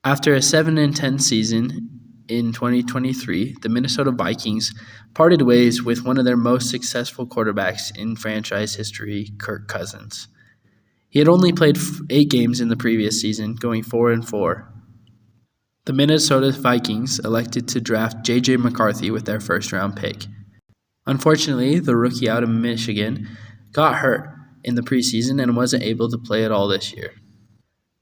After a 7-10 season in 2023, the Minnesota Vikings parted ways with one of their most successful quarterbacks in franchise history, Kirk Cousins. He had only played 8 games in the previous season, going 4-4. The Minnesota Vikings elected to draft J.J. McCarthy with their first-round pick. Unfortunately, the rookie out of Michigan got hurt in the preseason and wasn't able to play at all this year.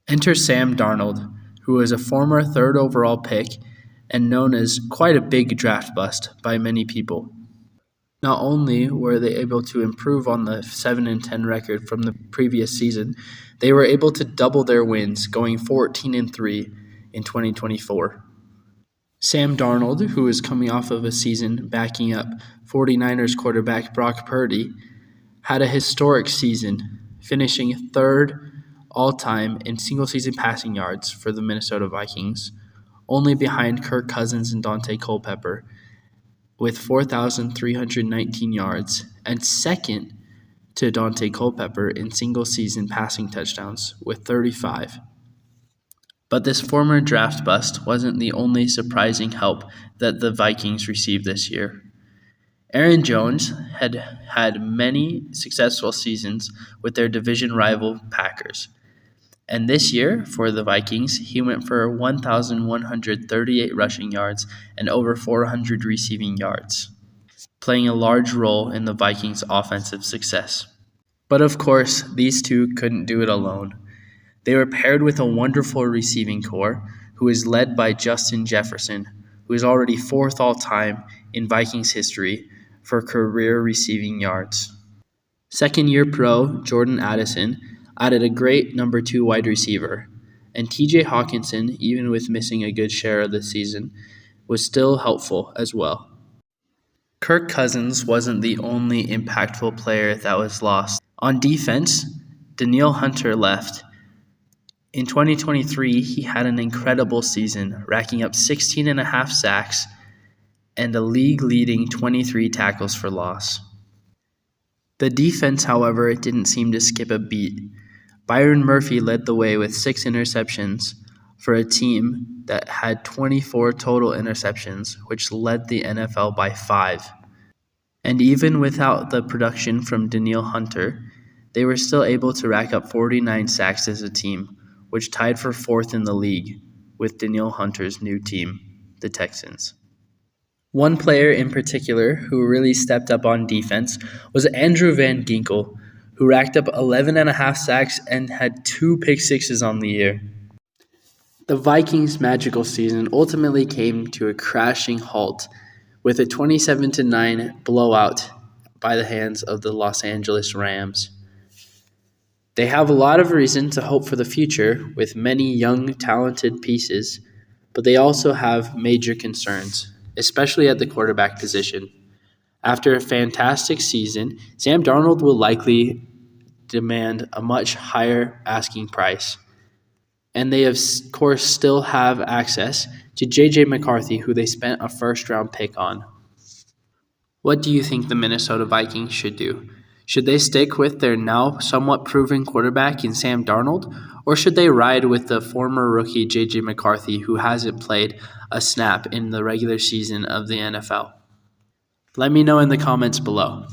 Enter Sam Darnold, who was a former third overall pick and known as quite a big draft bust by many people. Not only were they able to improve on the 7-10 record from the previous season, they were able to double their wins, going 14-3 in 2024. Sam Darnold, who is coming off of a season backing up 49ers quarterback Brock Purdy, had a historic season, finishing third all-time in single-season passing yards for the Minnesota Vikings, only behind Kirk Cousins and Dante Culpepper, with 4,319 yards, and second to Dante Culpepper in single-season passing touchdowns with 35. But this former draft bust wasn't the only surprising help that the Vikings received this year. Aaron Jones had had many successful seasons with their division rival Packers. And this year, for the Vikings, he went for 1,138 rushing yards and over 400 receiving yards, playing a large role in the Vikings' offensive success. But of course, these two couldn't do it alone. They were paired with a wonderful receiving corps who is led by Justin Jefferson, who is already 4th all-time in Vikings history for career receiving yards. Second-year pro Jordan Addison added a great number 2 wide receiver, and TJ Hawkinson, even with missing a good share of the season, was still helpful as well. Kirk Cousins wasn't the only impactful player that was lost. On defense, Danielle Hunter left. In 2023, he had an incredible season, racking up 16.5 sacks and a league-leading 23 tackles for loss. The defense, however, didn't seem to skip a beat. Byron Murphy led the way with 6 interceptions for a team that had 24 total interceptions, which led the NFL by 5. And even without the production from Danielle Hunter, they were still able to rack up 49 sacks as a team, which tied for 4th in the league with Danielle Hunter's new team, the Texans. One player in particular who really stepped up on defense was Andrew Van Ginkel, who racked up 11.5 sacks and had 2 pick sixes on the year. The Vikings' magical season ultimately came to a crashing halt with a 27-9 blowout by the hands of the Los Angeles Rams. They have a lot of reason to hope for the future with many young, talented pieces, but they also have major concerns, especially at the quarterback position. After a fantastic season, Sam Darnold will likely demand a much higher asking price. And they, of course, still have access to J.J. McCarthy, who they spent a first-round pick on. What do you think the Minnesota Vikings should do? Should they stick with their now somewhat proven quarterback in Sam Darnold, or should they ride with the former rookie J.J. McCarthy, who hasn't played a snap in the regular season of the NFL? Let me know in the comments below.